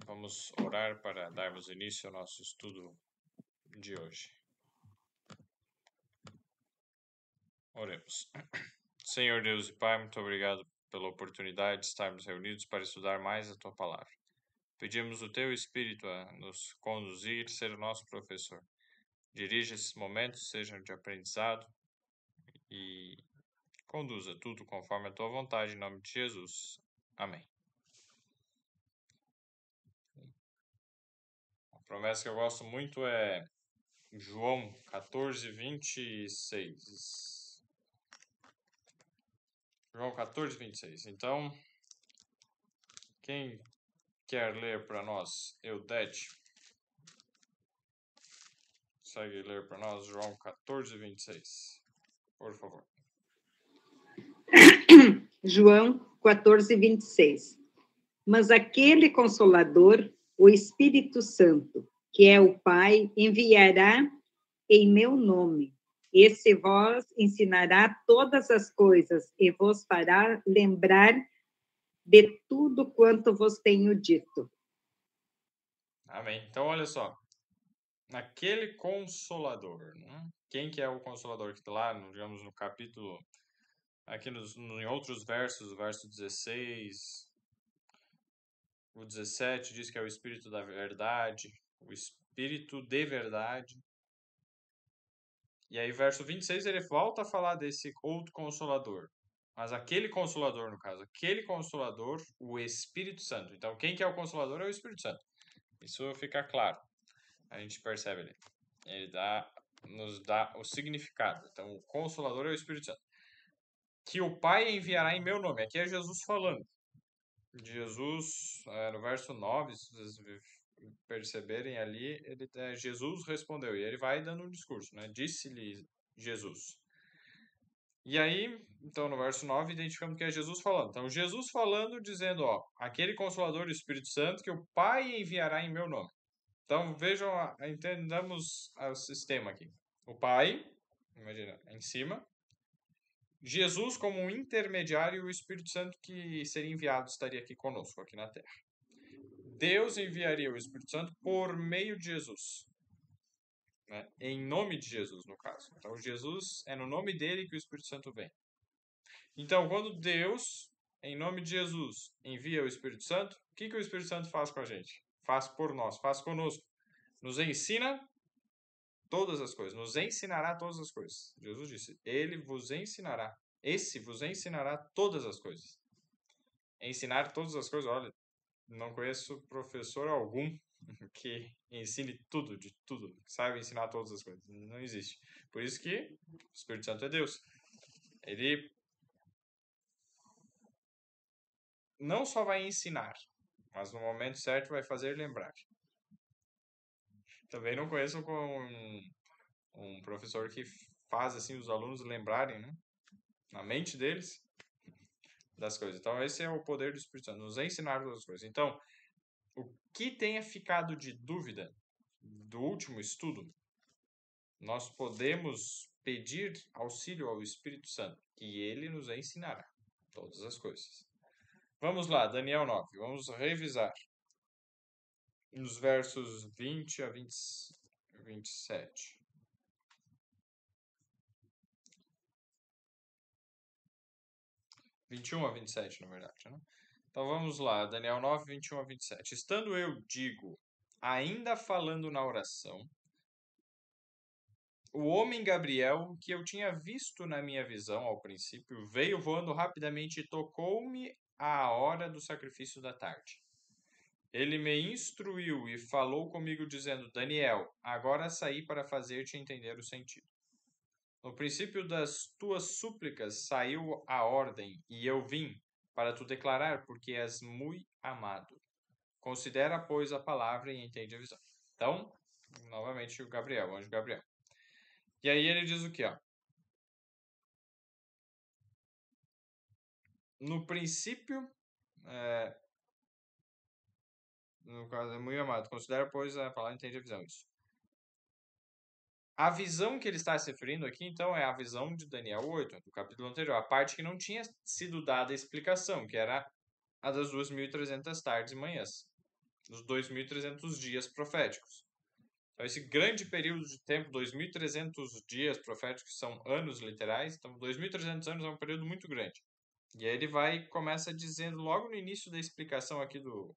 Vamos orar para darmos início ao nosso estudo de hoje. Oremos. Senhor Deus e Pai, muito obrigado pela oportunidade de estarmos reunidos para estudar mais a Tua Palavra. Pedimos o Teu Espírito a nos conduzir, ser o nosso professor. Dirija esses momentos, sejam de aprendizado e conduza tudo conforme a Tua vontade, em nome de Jesus. Amém. A promessa que eu gosto muito é João 14, 26. João 14, 26. Então, quem quer ler para nós? Eudete. Consegue ler para nós João 14, 26. Por favor. João 14, 26. Mas aquele Consolador, o Espírito Santo, que é o Pai, enviará em meu nome. Esse vos ensinará todas as coisas e vos fará lembrar de tudo quanto vos tenho dito. Amém. Então, olha só. Aquele Consolador, né? Quem que é o Consolador que está lá, digamos, no capítulo, aqui em outros versos, o verso 16, o 17 diz que é o Espírito da Verdade, o Espírito de Verdade. E aí, verso 26, ele volta a falar desse outro Consolador. Mas aquele Consolador, no caso, aquele Consolador, o Espírito Santo. Então, quem que é o Consolador é o Espírito Santo. Isso fica claro. A gente percebe ali. Ele nos dá o significado. Então, o Consolador é o Espírito Santo. Que o Pai enviará em meu nome. Aqui é Jesus falando. Jesus, no verso 9, se vocês perceberem ali, Jesus respondeu. E ele vai dando um discurso, né? Disse-lhe Jesus. E aí, então, no verso 9, identificamos que é Jesus falando. Então, Jesus falando, dizendo, aquele Consolador, o Espírito Santo, que o Pai enviará em meu nome. Então, vejam, entendamos o sistema aqui. O Pai, imagina, em cima. Jesus como um intermediário e o Espírito Santo que seria enviado estaria aqui conosco, aqui na Terra. Deus enviaria o Espírito Santo por meio de Jesus. Né? Em nome de Jesus, no caso. Então, Jesus é no nome dele que o Espírito Santo vem. Então, quando Deus, em nome de Jesus, envia o Espírito Santo, o que o Espírito Santo faz com a gente? Faz por nós, faz conosco. Nos ensina todas as coisas, nos ensinará todas as coisas. Jesus disse, ele vos ensinará, esse vos ensinará todas as coisas. Ensinar todas as coisas, olha, não conheço professor algum que ensine tudo, de tudo, que saiba ensinar todas as coisas. Não existe. Por isso que o Espírito Santo é Deus. Ele não só vai ensinar, mas no momento certo vai fazer lembrar. Também não conheço um professor que faz assim os alunos lembrarem, né, na mente deles das coisas. Então esse é o poder do Espírito Santo, nos ensinar todas as coisas. Então, o que tenha ficado de dúvida do último estudo, nós podemos pedir auxílio ao Espírito Santo, que ele nos ensinará todas as coisas. Vamos lá, Daniel 9, vamos revisar nos versos 20 a 27. (21 a 27, na verdade, né? Então vamos lá, Daniel 9, 21 a 27. Estando eu, digo, ainda falando na oração, o homem Gabriel, que eu tinha visto na minha visão ao princípio, veio voando rapidamente e tocou-me à hora do sacrifício da tarde. Ele me instruiu e falou comigo, dizendo, Daniel, agora saí para fazer-te entender o sentido. No princípio das tuas súplicas saiu a ordem, e eu vim para tu declarar, porque és muito amado. Considera, pois, a palavra e entende a visão. Então, novamente o Gabriel, o anjo Gabriel. E aí ele diz o quê? No princípio, no caso é muito amado. Considera, pois, a palavra e entende a visão. Isso. A visão que ele está se referindo aqui, então, é a visão de Daniel 8, do capítulo anterior. A parte que não tinha sido dada a explicação, que era a das 2.300 tardes e manhãs. nos 2.300 dias proféticos. Então, esse grande período de tempo, 2.300 dias proféticos, são anos literais, então 2.300 anos é um período muito grande. E aí ele começa dizendo, logo no início da explicação aqui do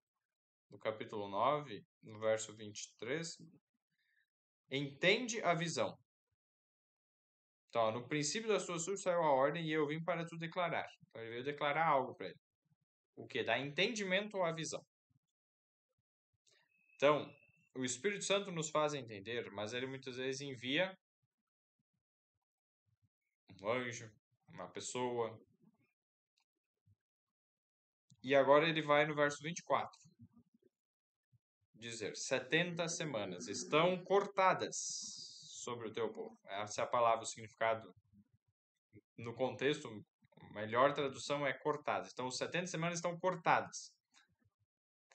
capítulo 9, no verso 23, entende a visão. Então, no princípio da sua súbita saiu a ordem e eu vim para tu declarar. Então, ele veio declarar algo para ele. O que? Dá entendimento à visão. Então, o Espírito Santo nos faz entender, mas ele muitas vezes envia um anjo, uma pessoa. E agora ele vai no verso 24. Dizer, 70 semanas estão cortadas sobre o teu povo. Essa é a palavra, o significado. No contexto, a melhor tradução é cortadas. Então, 70 semanas estão cortadas.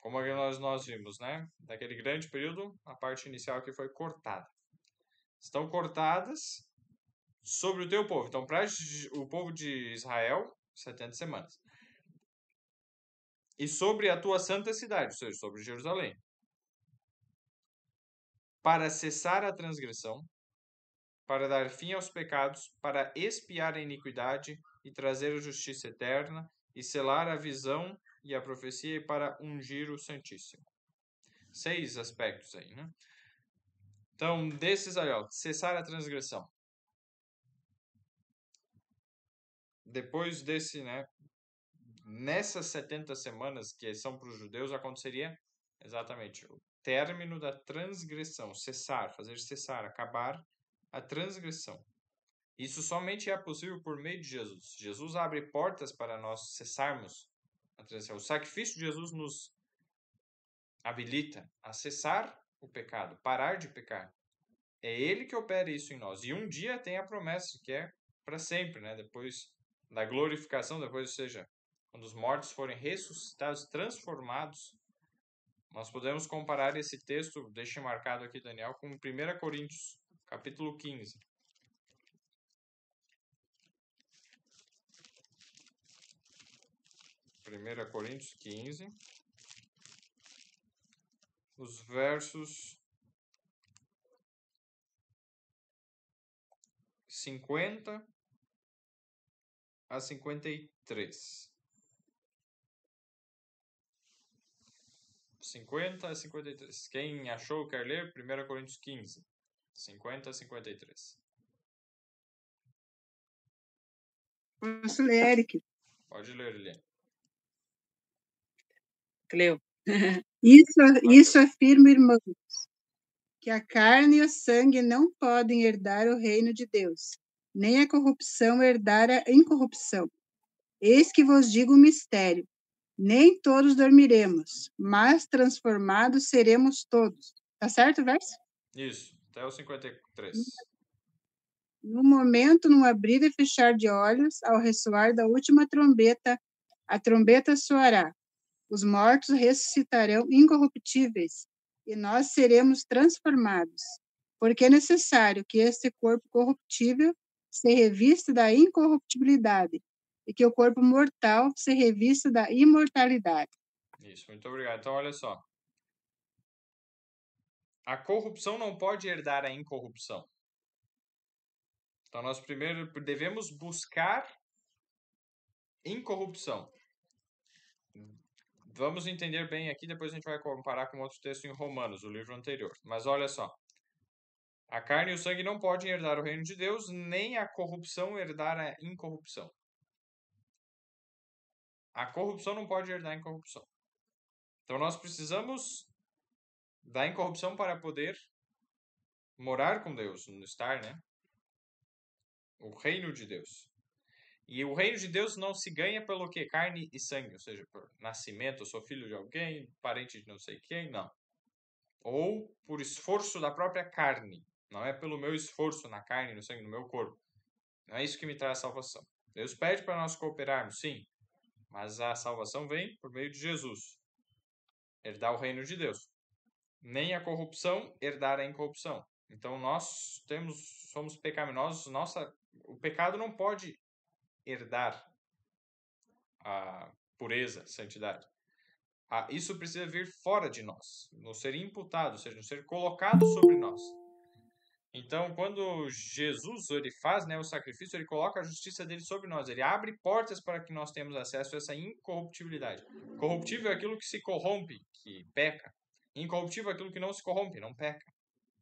Como nós vimos, né? Daquele grande período, a parte inicial aqui foi cortada. Estão cortadas sobre o teu povo. Então, para o povo de Israel, 70 semanas. E sobre a tua santa cidade, ou seja, sobre Jerusalém. Para cessar a transgressão, para dar fim aos pecados, para expiar a iniquidade e trazer a justiça eterna, e selar a visão e a profecia, e para ungir o Santíssimo. 6 aspectos aí, né? Então, desses aí, ó, cessar a transgressão. Depois desse, né? Nessas 70 semanas que são para os judeus, aconteceria exatamente o término da transgressão, cessar, fazer cessar, acabar a transgressão. Isso somente é possível por meio de Jesus. Jesus abre portas para nós cessarmos a transgressão. O sacrifício de Jesus nos habilita a cessar o pecado, parar de pecar. É Ele que opera isso em nós. E um dia tem a promessa que é para sempre, né? Depois da glorificação, depois, ou seja, quando os mortos forem ressuscitados, transformados, nós podemos comparar esse texto, deixa marcado aqui, Daniel, com 1 Coríntios, capítulo 15. 1 Coríntios 15, os versos 50 a 53. 50 a 53. Quem achou, quer ler? 1 Coríntios 15, 50 a 53. Posso ler, Eric? Pode ler, Liliane. Cleo. Isso afirma, irmãos, que a carne e o sangue não podem herdar o reino de Deus, nem a corrupção herdar a incorrupção. Eis que vos digo um mistério. Nem todos dormiremos, mas transformados seremos todos. Tá certo o verso? Isso, até o 53. No momento, num abrir e fechar de olhos, ao ressoar da última trombeta, a trombeta soará. Os mortos ressuscitarão incorruptíveis, e nós seremos transformados, porque é necessário que este corpo corruptível se revista da incorruptibilidade, e que o corpo mortal se revista da imortalidade. Isso, muito obrigado. Então, olha só. A corrupção não pode herdar a incorrupção. Então, nós primeiro devemos buscar incorrupção. Vamos entender bem aqui, depois a gente vai comparar com outro texto em Romanos, o livro anterior. Mas olha só. A carne e o sangue não podem herdar o reino de Deus, nem a corrupção herdar a incorrupção. A corrupção não pode herdar a incorrupção. Então, nós precisamos da incorrupção para poder morar com Deus, estar, né? O reino de Deus. E o reino de Deus não se ganha pelo que? Carne e sangue, ou seja, por nascimento, eu sou filho de alguém, parente de não sei quem, não. Ou por esforço da própria carne. Não é pelo meu esforço na carne, no sangue, no meu corpo. Não é isso que me traz salvação. Deus pede para nós cooperarmos, sim. Mas a salvação vem por meio de Jesus. Herdar o reino de Deus. Nem a corrupção herdar a incorrupção. Então nós somos pecaminosos. O pecado não pode herdar a pureza, a santidade. Isso precisa vir fora de nós, nos ser imputado, ou seja, nos ser colocado sobre nós. Então, quando Jesus ele faz, né, o sacrifício, ele coloca a justiça dele sobre nós. Ele abre portas para que nós tenhamos acesso a essa incorruptibilidade. Corruptível é aquilo que se corrompe, que peca. Incorruptível é aquilo que não se corrompe, não peca.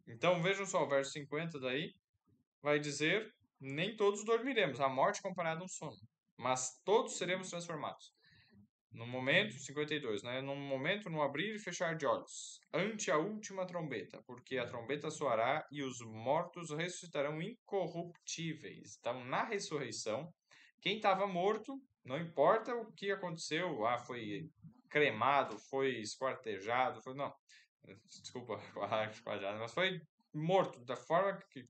Então, vejam só, o verso 50 daí vai dizer: nem todos dormiremos, a morte comparada a um sono, mas todos seremos transformados. No momento, 52, né? No momento, no abrir e fechar de olhos, ante a última trombeta, porque a trombeta soará e os mortos ressuscitarão incorruptíveis. Então, na ressurreição, quem estava morto, não importa o que aconteceu, foi cremado, foi esquartejado, não, desculpa, mas foi morto, da forma que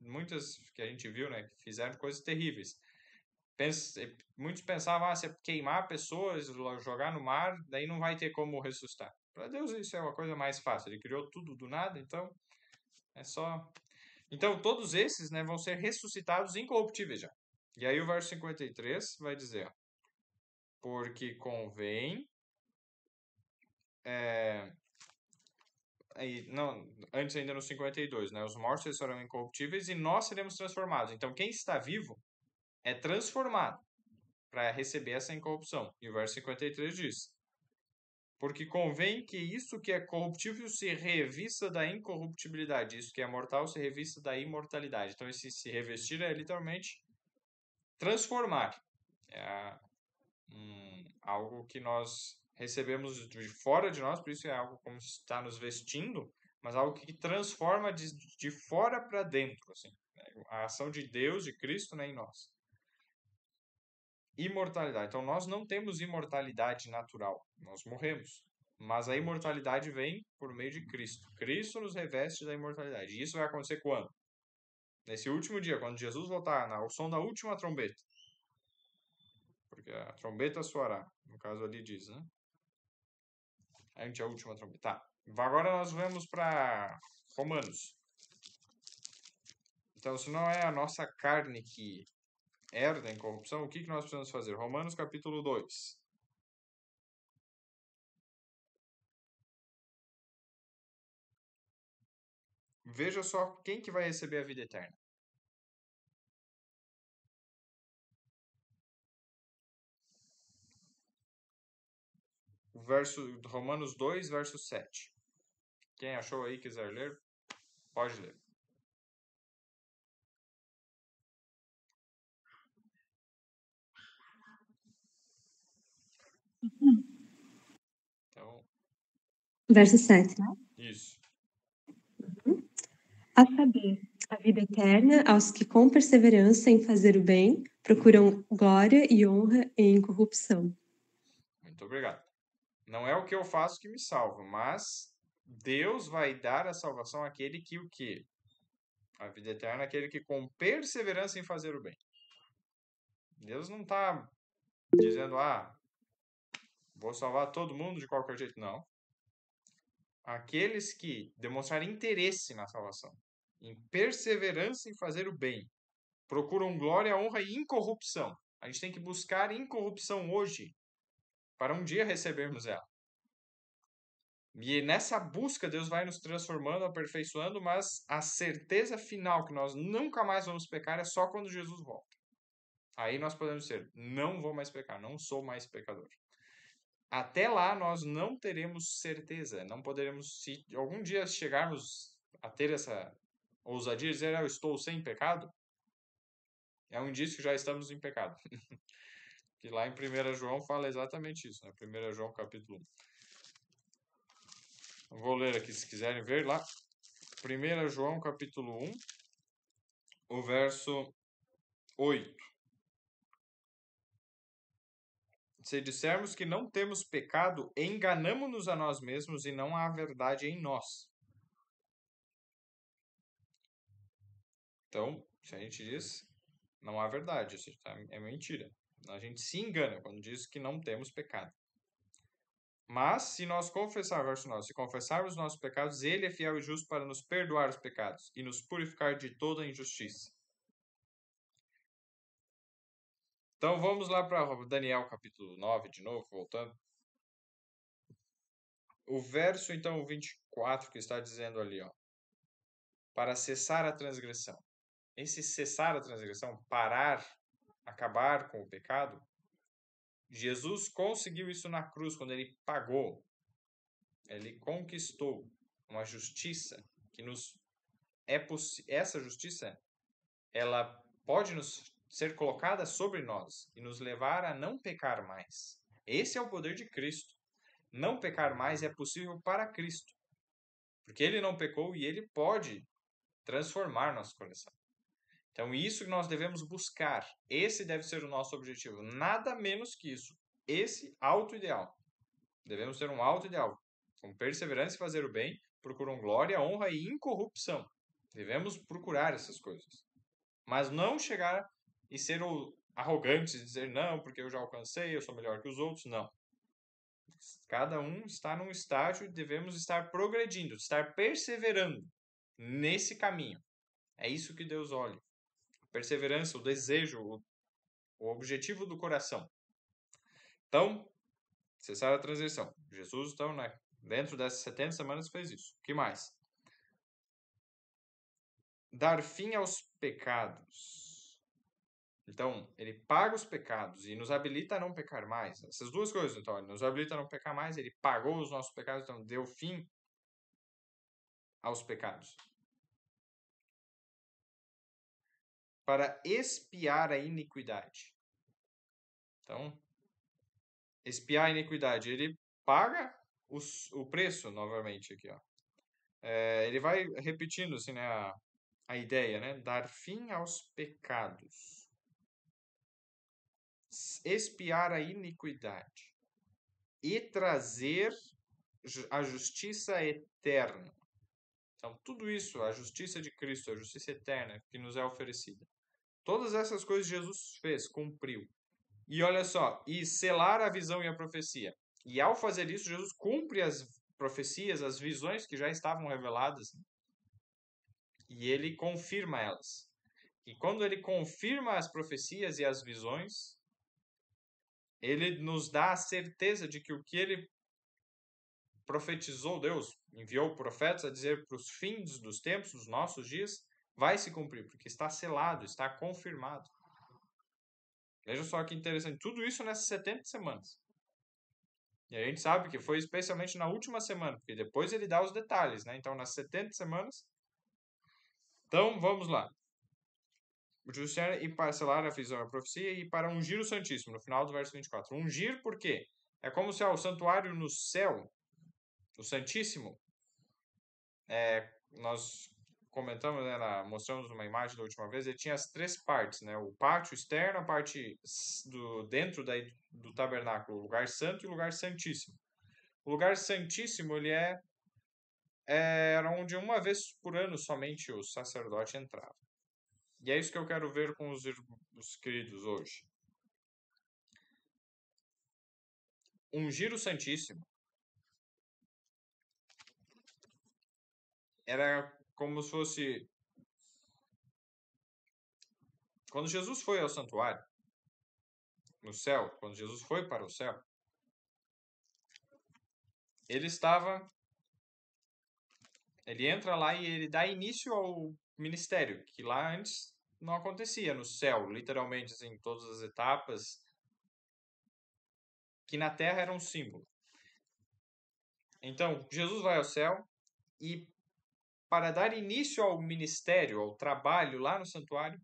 muitas que a gente viu, né, que fizeram coisas terríveis. Muitos pensavam, se queimar pessoas, jogar no mar, daí não vai ter como ressuscitar. Para Deus isso é uma coisa mais fácil. Ele criou tudo do nada, então é só... Então todos esses, né, vão ser ressuscitados incorruptíveis já. E aí o verso 53 vai dizer: porque convém... não, antes ainda no 52, né, os mortos serão incorruptíveis e nós seremos transformados. Então quem está vivo é transformado para receber essa incorrupção. E o verso 53 diz: porque convém que isso que é corruptível se revista da incorruptibilidade, isso que é mortal se revista da imortalidade. Então, esse se revestir é literalmente transformar. É algo que nós recebemos de fora de nós, por isso é algo como se está nos vestindo, mas algo que transforma de fora para dentro. Assim, a ação de Deus, de Cristo, né, em nós. Imortalidade. Então, nós não temos imortalidade natural. Nós morremos. Mas a imortalidade vem por meio de Cristo. Cristo nos reveste da imortalidade. E isso vai acontecer quando? Nesse último dia, quando Jesus voltar ao som da última trombeta. Porque a trombeta soará. No caso ali diz, né? Ante a última trombeta. Tá. Agora nós vamos para Romanos. Então, se não é a nossa carne que herda em corrupção, o que nós precisamos fazer? Romanos capítulo 2. Veja só quem que vai receber a vida eterna. O verso Romanos 2, verso 7. Quem achou aí, quiser ler, pode ler. Então, verso 7, né? isso. A saber, a vida eterna aos que com perseverança em fazer o bem procuram glória e honra e incorrupção. Muito obrigado. Não é o que eu faço que me salva, mas Deus vai dar a salvação àquele que o quê? A vida eterna é aquele que com perseverança em fazer o bem. Deus não está dizendo, vou salvar todo mundo de qualquer jeito. Não. Aqueles que demonstrarem interesse na salvação, em perseverança em fazer o bem, procuram glória, honra e incorrupção. A gente tem que buscar incorrupção hoje, para um dia recebermos ela. E nessa busca, Deus vai nos transformando, aperfeiçoando, mas a certeza final que nós nunca mais vamos pecar é só quando Jesus volta. Aí nós podemos dizer, não vou mais pecar, não sou mais pecador. Até lá, nós não teremos certeza, não poderemos, se algum dia chegarmos a ter essa ousadia de dizer, eu estou sem pecado, é um indício que já estamos em pecado. Que lá em 1 João fala exatamente isso, né? 1 João capítulo 1. Vou ler aqui, se quiserem ver lá. 1 João capítulo 1, o verso 8. Se dissermos que não temos pecado, enganamo-nos a nós mesmos e não há verdade em nós. Então, se a gente diz, não há verdade, isso é mentira. A gente se engana quando diz que não temos pecado. Mas, se nós confessarmos, verso 9, se confessarmos os nossos pecados, Ele é fiel e justo para nos perdoar os pecados e nos purificar de toda injustiça. Então, vamos lá para Daniel capítulo 9, de novo, voltando. O verso, então, 24, que está dizendo ali, ó, para cessar a transgressão. Esse cessar a transgressão, parar, acabar com o pecado, Jesus conseguiu isso na cruz, quando ele pagou. Ele conquistou uma justiça que nos essa justiça, ela pode ser colocada sobre nós e nos levar a não pecar mais. Esse é o poder de Cristo. Não pecar mais é possível para Cristo, porque ele não pecou e ele pode transformar nosso coração. Então, isso que nós devemos buscar. Esse deve ser o nosso objetivo. Nada menos que isso. Esse alto ideal. Devemos ter um alto ideal. Com perseverança e fazer o bem, procuram glória, honra e incorrupção. Devemos procurar essas coisas. Mas não chegar e ser arrogantes e dizer, não, porque eu já alcancei, eu sou melhor que os outros. Não. Cada um está num estágio e devemos estar progredindo, estar perseverando nesse caminho. É isso que Deus olha. Perseverança, o desejo, o objetivo do coração. Então, cessar a transgressão. Jesus, então, dentro dessas 70 semanas, fez isso. O que mais? Dar fim aos pecados. Então, ele paga os pecados e nos habilita a não pecar mais. Essas duas coisas, então, ele nos habilita a não pecar mais, ele pagou os nossos pecados, então deu fim aos pecados. Para expiar a iniquidade. Então, expiar a iniquidade, ele paga o preço, novamente, aqui, ó. Ele vai repetindo, assim, né, a ideia, né? Dar fim aos pecados. Expiar a iniquidade. E trazer a justiça eterna. Então, tudo isso, a justiça de Cristo, a justiça eterna que nos é oferecida. Todas essas coisas Jesus fez, cumpriu. E olha só, e selar a visão e a profecia. E ao fazer isso, Jesus cumpre as profecias, as visões que já estavam reveladas. E ele confirma elas. E quando ele confirma as profecias e as visões, ele nos dá a certeza de que o que ele profetizou, Deus enviou profetas a dizer para os fins dos tempos, dos nossos dias, vai se cumprir, porque está selado, está confirmado. Veja só que interessante, tudo isso nessas 70 semanas. E a gente sabe que foi especialmente na última semana, porque depois ele dá os detalhes, né? Então, nas 70 semanas. Então, vamos lá. Justiça e parcelar a visão a profecia e para ungir o Santíssimo, no final do verso 24. Ungir por quê? É como se o santuário no céu, o Santíssimo, nós comentamos, né, mostramos uma imagem da última vez, ele tinha as três partes, né? O pátio externo, a parte dentro do tabernáculo, o lugar santo e o lugar santíssimo. O lugar santíssimo, ele era onde uma vez por ano somente o sacerdote entrava. E é isso que eu quero ver com os queridos hoje. Ungir o Santíssimo era como se fosse... Quando Jesus foi ao santuário, no céu, quando Jesus foi para o céu, ele entra lá e ele dá início ao ministério, que lá antes não acontecia no céu, literalmente, assim, todas as etapas, que na terra era um símbolo. Então, Jesus vai ao céu e, para dar início ao ministério, ao trabalho lá no santuário,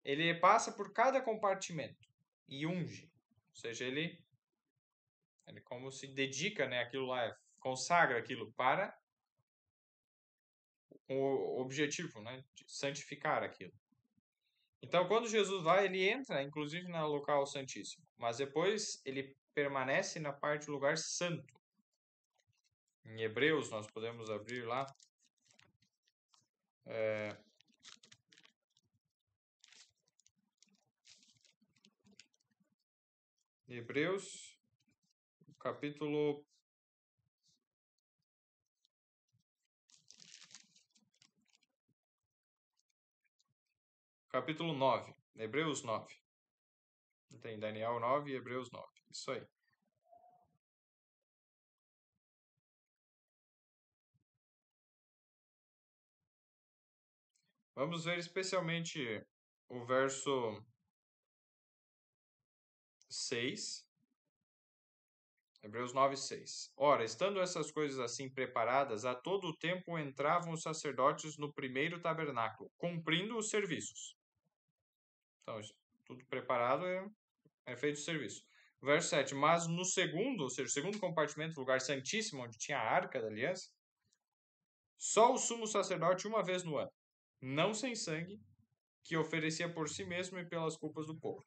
ele passa por cada compartimento e unge. Ou seja, ele como se dedica, né, aquilo lá, consagra aquilo para o objetivo, né, de santificar aquilo. Então, quando Jesus vai, ele entra, inclusive, no local santíssimo. Mas depois ele permanece na parte do lugar santo. Em Hebreus, nós podemos abrir lá. Hebreus, capítulo 9. Hebreus 9. Tem Daniel 9 e Hebreus 9. Isso aí. Vamos ver especialmente o verso 6. Hebreus 9, 6. Ora, estando essas coisas assim preparadas, a todo o tempo entravam os sacerdotes no primeiro tabernáculo, cumprindo os serviços. Então, tudo preparado é feito o serviço. Verso 7. Mas no segundo, ou seja, o segundo compartimento, lugar santíssimo, onde tinha a arca da aliança, só o sumo sacerdote uma vez no ano, não sem sangue, que oferecia por si mesmo e pelas culpas do povo,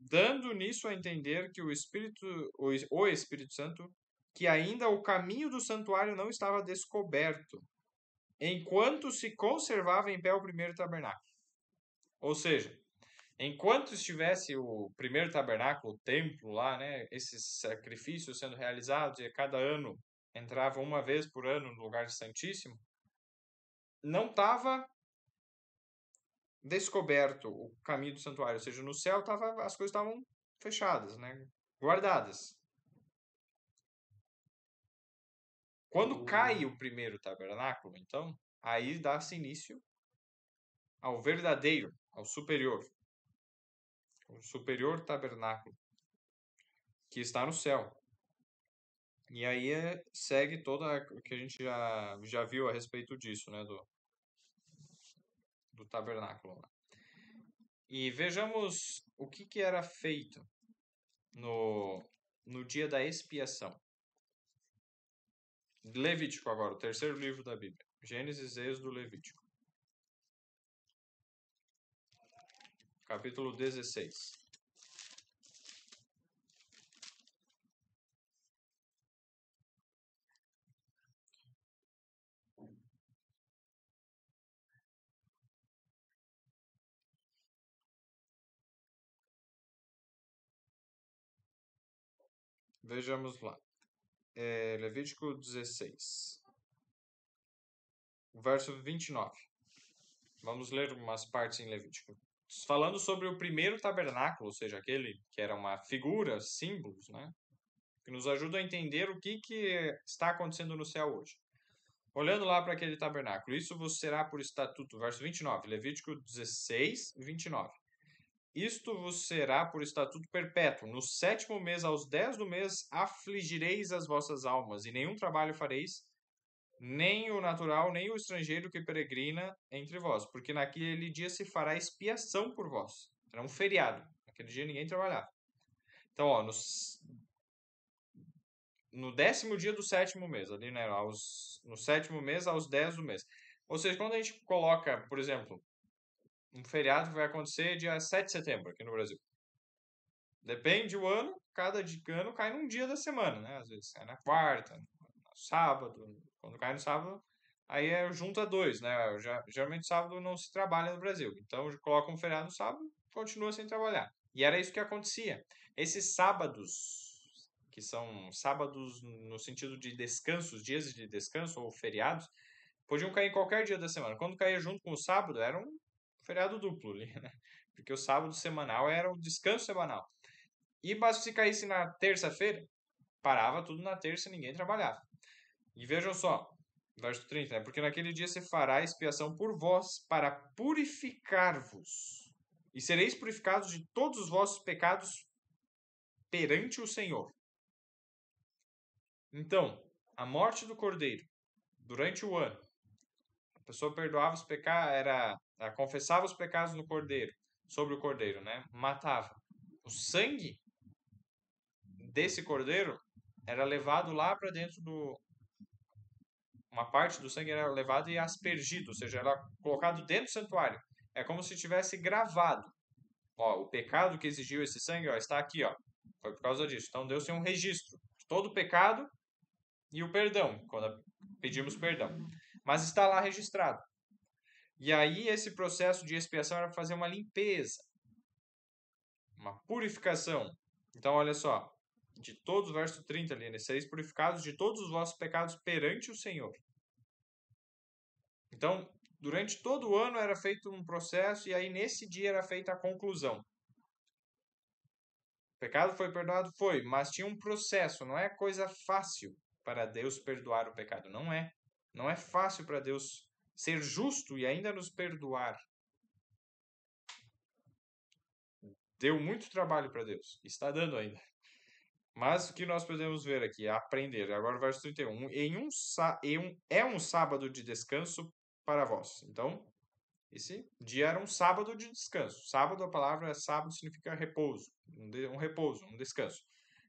dando nisso a entender que o Espírito Santo, que ainda o caminho do santuário não estava descoberto, enquanto se conservava em pé o primeiro tabernáculo. Ou seja, enquanto estivesse o primeiro tabernáculo, o templo lá, né, esses sacrifícios sendo realizados, e a cada ano entrava uma vez por ano no lugar santíssimo, não estava descoberto o caminho do santuário, ou seja, no céu as coisas estavam fechadas, né, guardadas. Quando cai o primeiro tabernáculo, então, aí dá-se início ao verdadeiro, ao superior, o superior tabernáculo, que está no céu. E aí segue toda o que a gente já viu a respeito disso, né, do tabernáculo lá. E vejamos o que era feito no dia da expiação. Levítico agora, o terceiro livro da Bíblia. Gênesis, Êxodo, Levítico. Capítulo 16. Vejamos lá. Levítico 16. Verso 29. Vamos ler umas partes em Levítico. Falando sobre o primeiro tabernáculo, ou seja, aquele que era uma figura, símbolos, né? Que nos ajuda a entender o que está acontecendo no céu hoje. Olhando lá para aquele tabernáculo, isso vos será por estatuto, verso 29, Levítico 16, 29. Isto vos será por estatuto perpétuo. No 7º mês, aos 10 do mês, afligireis as vossas almas, e nenhum trabalho fareis, nem o natural, nem o estrangeiro que peregrina entre vós, porque naquele dia se fará expiação por vós. Era um feriado. Naquele dia ninguém trabalhava. Então, ó, no 10º dia do 7º mês, ali, né, no 7º mês, aos 10 do mês. Ou seja, quando a gente coloca, por exemplo, um feriado que vai acontecer dia 7 de setembro aqui no Brasil. Depende do ano, cada ano cai num dia da semana, né? Às vezes cai na quarta, no sábado. Quando cai no sábado, aí junta dois, né? Geralmente sábado não se trabalha no Brasil. Então, coloca um feriado no sábado, continua sem trabalhar. E era isso que acontecia. Esses sábados, que são sábados no sentido de descansos, dias de descanso ou feriados, podiam cair em qualquer dia da semana. Quando caía junto com o sábado, era um feriado duplo ali, né? Porque o sábado semanal era o descanso semanal. E mas se caísse na terça-feira, parava tudo na terça e ninguém trabalhava. E vejam só, verso 30, né? Porque naquele dia se fará expiação por vós para purificar-vos. E sereis purificados de todos os vossos pecados perante o Senhor. Então, a morte do cordeiro durante o ano, a pessoa perdoava os pecados, confessava os pecados no cordeiro, sobre o cordeiro, né? Matava. O sangue desse cordeiro era levado lá para dentro uma parte do sangue era levado e aspergido, ou seja, era colocado dentro do santuário. É como se tivesse gravado. Ó, o pecado que exigiu esse sangue, ó, está aqui, ó. Foi por causa disso. Então deu-se um registro de todo o pecado e o perdão, quando pedimos perdão. Mas está lá registrado. E aí esse processo de expiação era fazer uma limpeza, uma purificação. Então olha só, de todos, verso 30 ali, né? Sereis purificados de todos os vossos pecados perante o Senhor. Então, durante todo o ano era feito um processo e aí nesse dia era feita a conclusão. O pecado foi perdoado? Foi, mas tinha um processo, não é coisa fácil para Deus perdoar o pecado, não é. Não é fácil para Deus ser justo e ainda nos perdoar. Deu muito trabalho para Deus. Está dando ainda. Mas o que nós podemos ver aqui, aprender. Agora o verso 31. É um sábado de descanso para vós. Então, esse dia era um sábado de descanso. Sábado, a palavra sábado significa repouso. Um repouso, um descanso.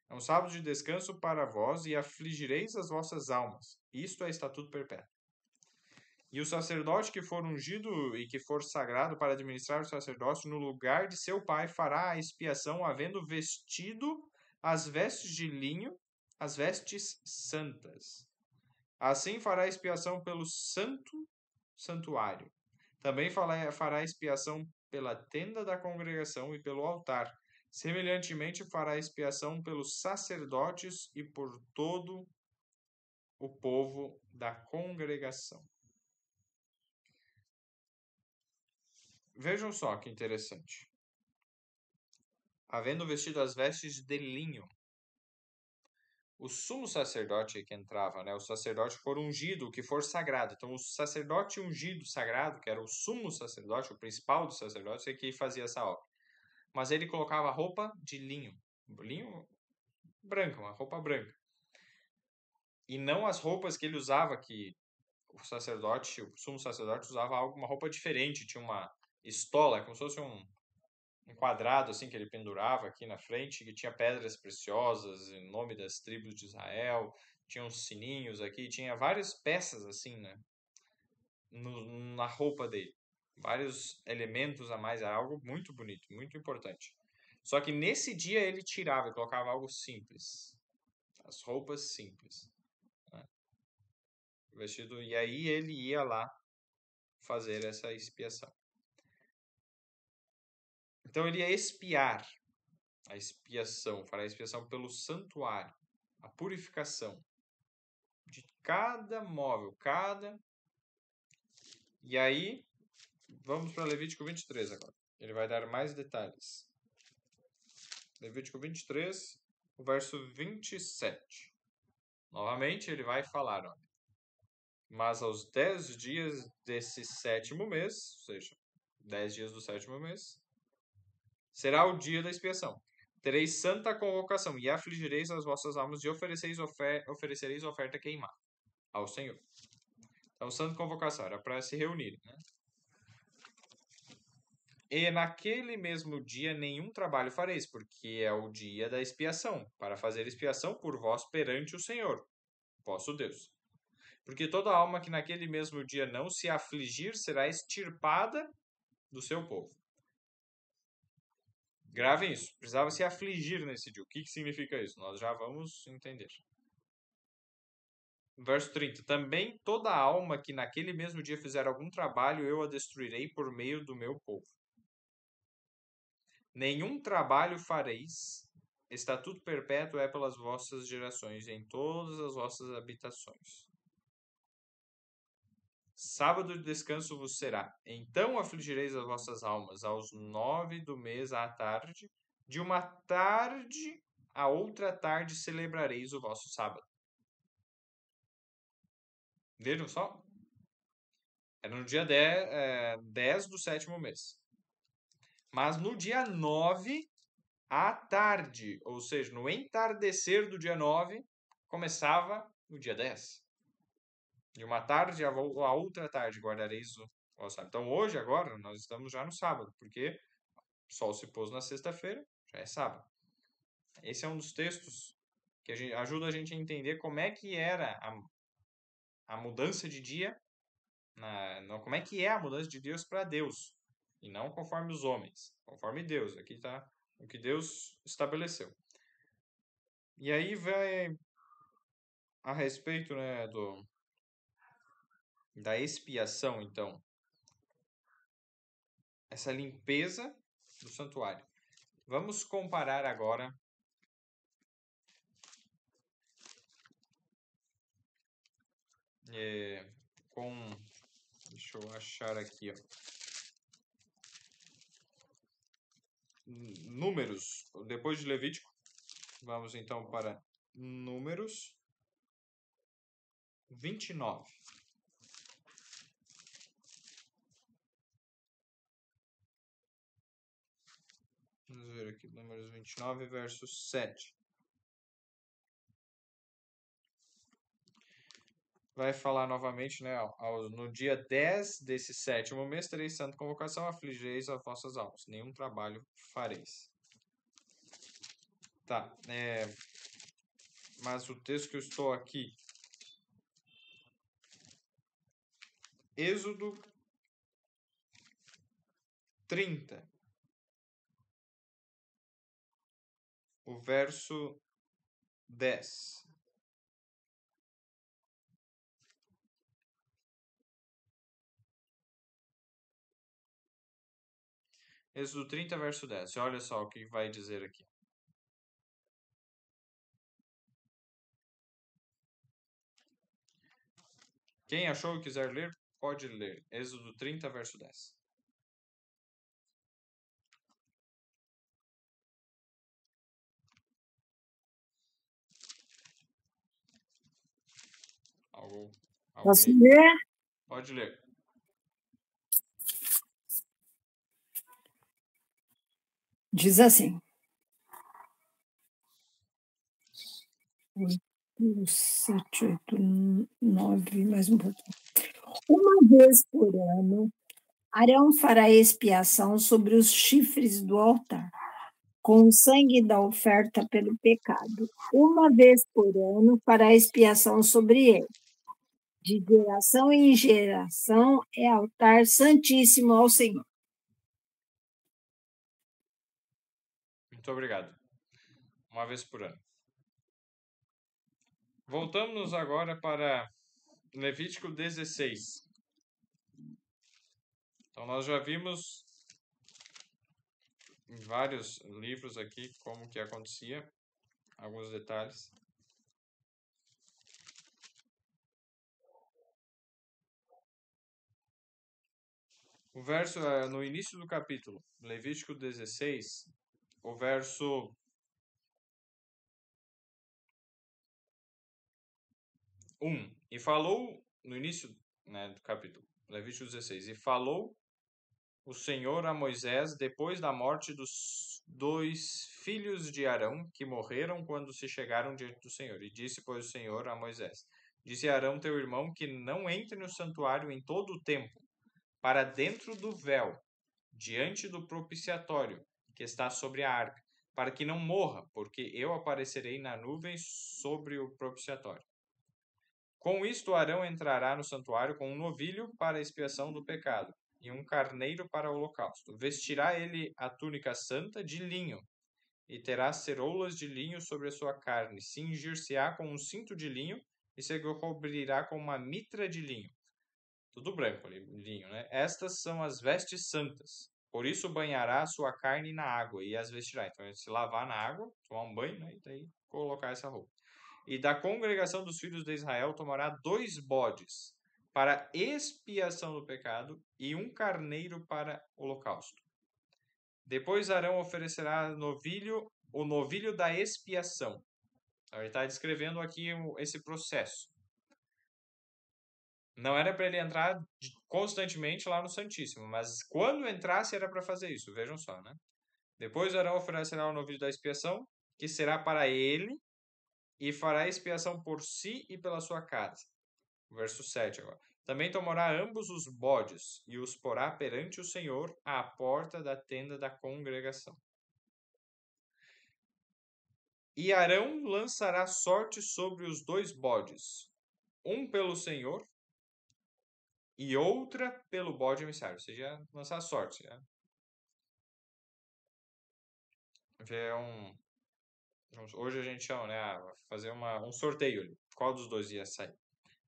É um sábado de descanso para vós e afligireis as vossas almas. Isto é estatuto perpétuo. E o sacerdote que for ungido e que for sagrado para administrar o sacerdócio no lugar de seu pai fará a expiação, havendo vestido as vestes de linho, as vestes santas. Assim fará expiação pelo santo santuário. Também fará expiação pela tenda da congregação e pelo altar. Semelhantemente fará expiação pelos sacerdotes e por todo o povo da congregação. Vejam só que interessante. Havendo vestido as vestes de linho, o sumo sacerdote que entrava, né? O sacerdote for ungido, o que for sagrado. Então, o sacerdote ungido, sagrado, que era o sumo sacerdote, o principal dos sacerdotes, é que fazia essa obra. Mas ele colocava roupa de linho branca, uma roupa branca. E não as roupas que ele usava, que o sumo sacerdote usava uma roupa diferente, tinha uma estola, como se fosse um quadrado assim que ele pendurava aqui na frente, que tinha pedras preciosas em nome das tribos de Israel, tinha uns sininhos aqui, tinha várias peças assim, né, na roupa dele, vários elementos a mais, era algo muito bonito, muito importante. Só que nesse dia ele tirava e colocava algo simples, as roupas simples, né? Vestido, e aí ele ia lá fazer essa expiação. Então ele ia expiar, a expiação, fará a expiação pelo santuário, a purificação de cada móvel, E aí, vamos para Levítico 23 agora. Ele vai dar mais detalhes. Levítico 23, o verso 27. Novamente ele vai falar, olha. Mas aos 10 dias desse 7º mês, ou seja, 10 dias do 7º mês, será o dia da expiação. Tereis santa convocação e afligireis as vossas almas e oferecereis oferta queimada ao Senhor. Então, santa convocação era para se reunir, né? E naquele mesmo dia nenhum trabalho fareis, porque é o dia da expiação, para fazer expiação por vós perante o Senhor, vosso Deus. Porque toda alma que naquele mesmo dia não se afligir será extirpada do seu povo. Gravem isso. Precisava se afligir nesse dia. O que significa isso? Nós já vamos entender. Verso 30. Também toda alma que naquele mesmo dia fizer algum trabalho, eu a destruirei por meio do meu povo. Nenhum trabalho fareis. Estatuto perpétuo é pelas vossas gerações, em todas as vossas habitações. Sábado de descanso vos será. Então afligireis as vossas almas aos 9 do mês à tarde. De uma tarde a outra tarde celebrareis o vosso sábado. Vejam só. Era no dia 10 do 7º mês. Mas no dia 9, à tarde, ou seja, no entardecer do dia 9, começava o dia 10. De uma tarde a outra tarde guardareis o sábado. Então hoje, agora, nós estamos já no sábado, porque o sol se pôs na sexta-feira, já é sábado. Esse é um dos textos que ajuda a gente a entender como é que era a mudança de dia, como é que é a mudança de Deus para Deus, e não conforme os homens, conforme Deus. Aqui está o que Deus estabeleceu. E aí vai a respeito, né, da expiação, então, essa limpeza do santuário. Vamos comparar agora com, deixa eu achar aqui, ó, Números, depois de Levítico, vamos então para Números 29. Vamos ver aqui, Números 29, verso 7. Vai falar novamente, né? No dia 10 desse 7º mês tereis santa convocação, afligireis as vossas almas, nenhum trabalho fareis. Tá, mas o texto que eu estou aqui, Êxodo 30, o verso 10. Êxodo 30, verso 10. Olha só o que vai dizer aqui. Quem achou e quiser ler, pode ler. Êxodo 30, verso 10. Posso Alguém? ler? Pode ler. Diz assim. 7, 8, 9, mais um pouquinho. Uma vez por ano, Arão fará expiação sobre os chifres do altar, com o sangue da oferta pelo pecado. Uma vez por ano fará expiação sobre ele. De geração em geração é altar santíssimo ao Senhor. Muito obrigado. Uma vez por ano. Voltamos agora para Levítico 16. Então, nós já vimos em vários livros aqui como que acontecia, alguns detalhes. O verso, no início do capítulo, Levítico 16, o verso 1. E falou, no início, né, do capítulo, Levítico 16, e falou o Senhor a Moisés depois da morte dos 2 filhos de Arão, que morreram quando se chegaram diante do Senhor. E disse, pois, o Senhor a Moisés: Disse a Arão, teu irmão, que não entre no santuário em todo o tempo, para dentro do véu, diante do propiciatório, que está sobre a arca, para que não morra, porque eu aparecerei na nuvem sobre o propiciatório. Com isto, Arão entrará no santuário com um novilho para a expiação do pecado e um carneiro para o holocausto. Vestirá ele a túnica santa de linho e terá ceroulas de linho sobre a sua carne. Cingir-se-á com um cinto de linho e se cobrirá com uma mitra de linho. Tudo branco ali, linho, né? Estas são as vestes santas. Por isso banhará a sua carne na água e as vestirá. Então, ele se lavar na água, tomar um banho, né? E daí colocar essa roupa. E da congregação dos filhos de Israel tomará 2 bodes para expiação do pecado e um carneiro para holocausto. Depois Arão oferecerá o novilho da expiação. Então, ele está descrevendo aqui esse processo. Não era para ele entrar constantemente lá no Santíssimo, mas quando entrasse era para fazer isso. Vejam só, né? Depois Arão oferecerá o novilho da expiação, que será para ele, e fará expiação por si e pela sua casa. Verso 7 agora. Também tomará ambos os bodes e os porá perante o Senhor à porta da tenda da congregação. E Arão lançará sorte sobre os 2 bodes, um pelo Senhor e outra pelo bode emissário. Ou seja, lançar sorte. Né? Hoje a gente chama, né? Fazer um sorteio ali. Qual dos 2 ia sair?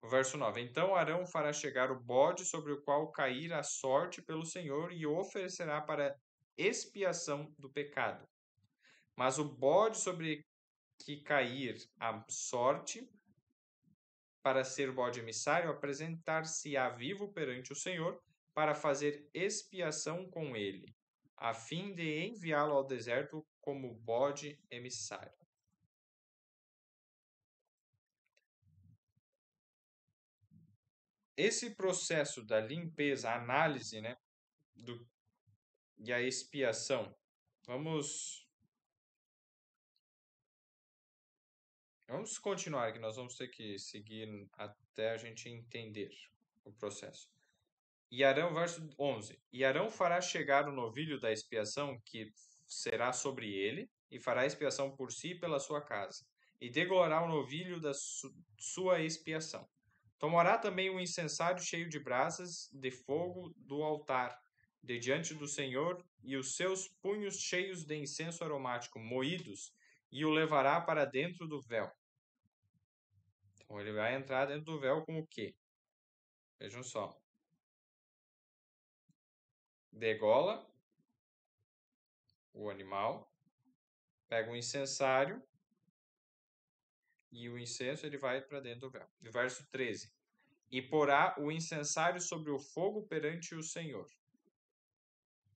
O verso 9. Então Arão fará chegar o bode sobre o qual cair a sorte pelo Senhor e o oferecerá para expiação do pecado. Mas o bode sobre que cair a sorte, para ser o bode emissário, apresentar-se-á vivo perante o Senhor para fazer expiação com ele, a fim de enviá-lo ao deserto como bode emissário. Esse processo da limpeza, a análise, né, e a expiação, Vamos continuar aqui, nós vamos ter que seguir até a gente entender o processo. E Arão, verso 11. E Arão fará chegar o novilho da expiação que será sobre ele, e fará expiação por si e pela sua casa, e degolorá o novilho da sua expiação. Tomará também um incensário cheio de brasas de fogo do altar, de diante do Senhor, e os seus punhos cheios de incenso aromático moídos, e o levará para dentro do véu. Então ele vai entrar dentro do véu com o quê? Vejam só. Degola o animal, pega o incensário, e o incenso ele vai para dentro do véu. No verso 13. E porá o incensário sobre o fogo perante o Senhor.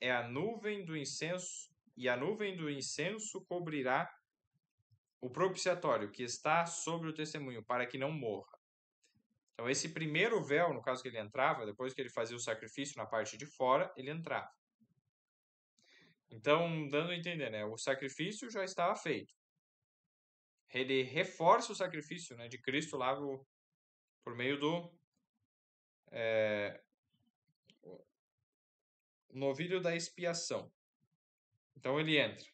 É a nuvem do incenso, e a nuvem do incenso cobrirá o propiciatório que está sobre o testemunho, para que não morra. Então, esse primeiro véu, no caso que ele entrava, depois que ele fazia o sacrifício na parte de fora, ele entrava. Então, dando a entender, né? O sacrifício já estava feito. Ele reforça o sacrifício, né, de Cristo lá por meio do novilho da expiação. Então, ele entra.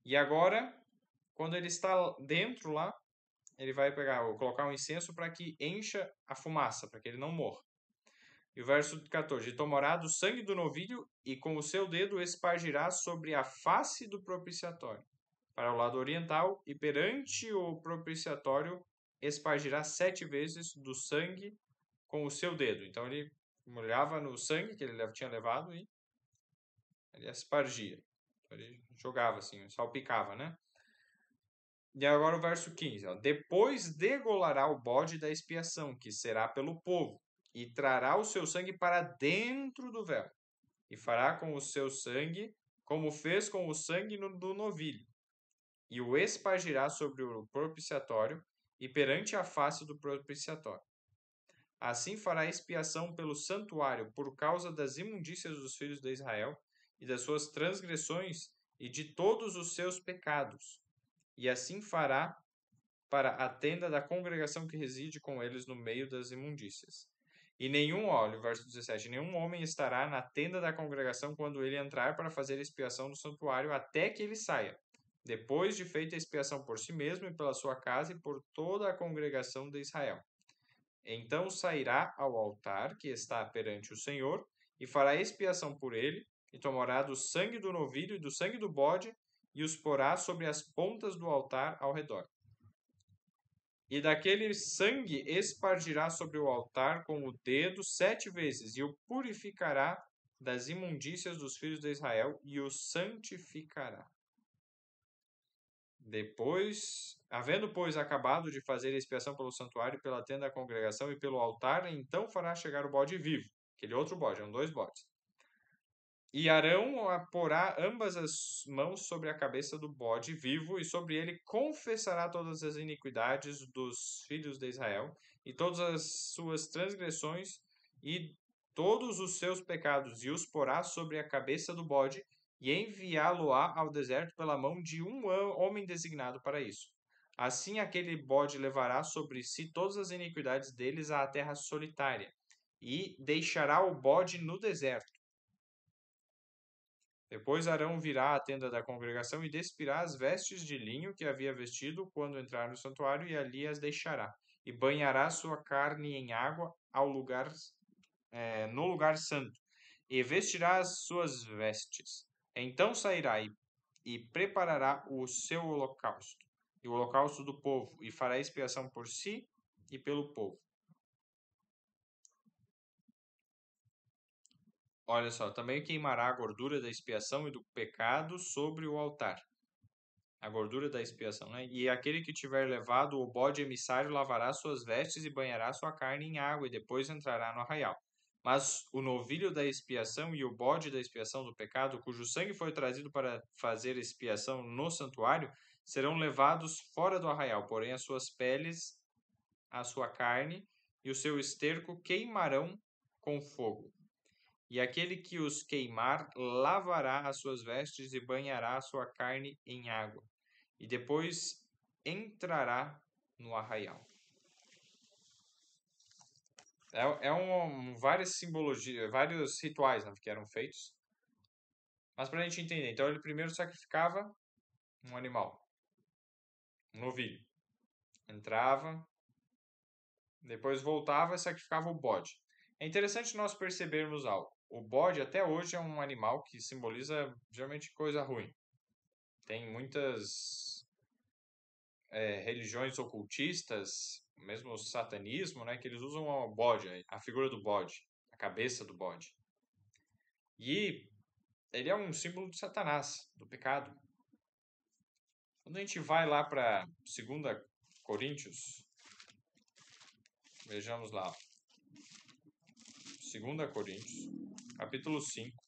E agora, quando ele está dentro lá, ele vai colocar um incenso para que encha a fumaça, para que ele não morra. E o verso 14. E tomará do sangue do novilho e com o seu dedo espargirá sobre a face do propiciatório, para o lado oriental, e perante o propiciatório espargirá 7 vezes do sangue com o seu dedo. Então ele molhava no sangue que ele tinha levado e ele espargia. Então, ele jogava assim, salpicava, né? E agora o verso 15. Ó. Depois degolará o bode da expiação, que será pelo povo, e trará o seu sangue para dentro do véu, e fará com o seu sangue como fez com o sangue do novilho, e o espargirá sobre o propiciatório e perante a face do propiciatório. Assim fará expiação pelo santuário por causa das imundícias dos filhos de Israel e das suas transgressões e de todos os seus pecados. E assim fará para a tenda da congregação que reside com eles no meio das imundícias. E verso 17, nenhum homem estará na tenda da congregação quando ele entrar para fazer expiação no santuário até que ele saia, depois de feita a expiação por si mesmo e pela sua casa e por toda a congregação de Israel. Então sairá ao altar que está perante o Senhor e fará expiação por ele, e tomará do sangue do novilho e do sangue do bode e os porá sobre as pontas do altar ao redor. E daquele sangue espargirá sobre o altar com o dedo 7 vezes, e o purificará das imundícias dos filhos de Israel, e o santificará. Depois, havendo, pois, acabado de fazer a expiação pelo santuário, pela tenda da congregação e pelo altar, então fará chegar o bode vivo. Aquele outro bode, eram 2 bodes. E Arão porá ambas as mãos sobre a cabeça do bode vivo, e sobre ele confessará todas as iniquidades dos filhos de Israel, e todas as suas transgressões, e todos os seus pecados, e os porá sobre a cabeça do bode, e enviá-lo-á ao deserto pela mão de um homem designado para isso. Assim aquele bode levará sobre si todas as iniquidades deles à terra solitária, e deixará o bode no deserto. Depois Arão virá à tenda da congregação e despirá as vestes de linho que havia vestido quando entrar no santuário, e ali as deixará. E banhará sua carne em água no lugar santo, e vestirá as suas vestes. Então sairá e preparará o seu holocausto, e o holocausto do povo, e fará expiação por si e pelo povo. Olha só, também queimará a gordura da expiação e do pecado sobre o altar. A gordura da expiação, né? E aquele que tiver levado o bode emissário lavará suas vestes e banhará sua carne em água, e depois entrará no arraial. Mas o novilho da expiação e o bode da expiação do pecado, cujo sangue foi trazido para fazer expiação no santuário, serão levados fora do arraial, porém as suas peles, a sua carne e o seu esterco queimarão com fogo. E aquele que os queimar lavará as suas vestes e banhará a sua carne em água, e depois entrará no arraial. Várias simbologias, vários rituais, né, que eram feitos. Mas para a gente entender, então ele primeiro sacrificava um animal, um novilho. Entrava, depois voltava e sacrificava o bode. É interessante nós percebermos algo. O bode até hoje é um animal que simboliza geralmente coisa ruim. Tem muitas religiões ocultistas, mesmo o satanismo, né, que eles usam o bode, a figura do bode, a cabeça do bode. E ele é um símbolo de Satanás, do pecado. Quando a gente vai lá para 2 Coríntios, vejamos lá. 2 Coríntios, capítulo 5,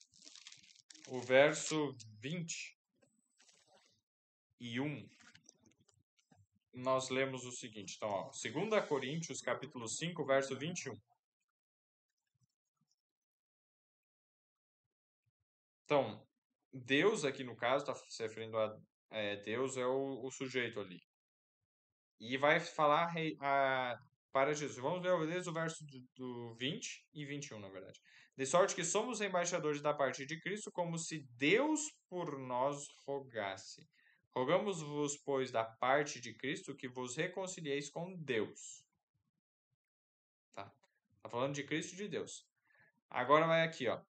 o verso 21. Nós lemos o seguinte. Então, ó, 2 Coríntios, capítulo 5, verso 21. Então, Deus aqui no caso, está se referindo a Deus é o sujeito ali. E vai falar para Jesus. Vamos ler desde o verso do 20 e 21, na verdade. De sorte que somos embaixadores da parte de Cristo, como se Deus por nós rogasse. Rogamos-vos, pois, da parte de Cristo, que vos reconcilieis com Deus. Tá falando de Cristo e de Deus. Agora vai aqui, ó.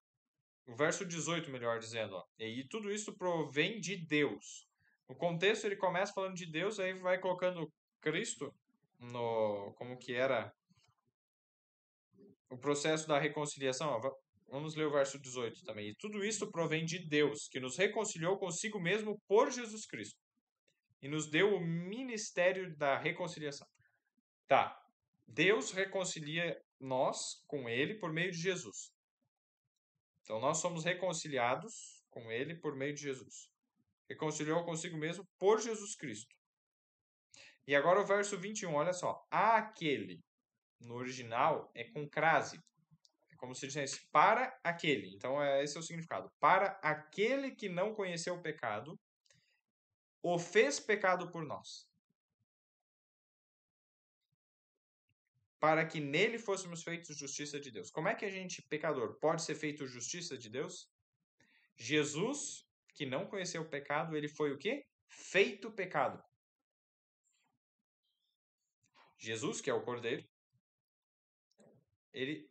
O verso 18, melhor dizendo, ó. E tudo isso provém de Deus. No contexto, ele começa falando de Deus, aí vai colocando Cristo como que era o processo da reconciliação. Ó. Vamos ler o verso 18 também. E tudo isso provém de Deus, que nos reconciliou consigo mesmo por Jesus Cristo. E nos deu o ministério da reconciliação. Tá. Deus reconcilia nós com Ele por meio de Jesus. Então, nós somos reconciliados com Ele por meio de Jesus. Reconciliou consigo mesmo por Jesus Cristo. E agora o verso 21, olha só. Aquele, no original, é com crase. É como se dissesse para aquele. Então, esse é o significado. Para aquele que não conheceu o pecado, o fez pecado por nós. Para que nele fôssemos feitos justiça de Deus. Como é que a gente, pecador, pode ser feito justiça de Deus? Jesus, que não conheceu o pecado, ele foi o quê? Feito pecado. Jesus, que é o Cordeiro, ele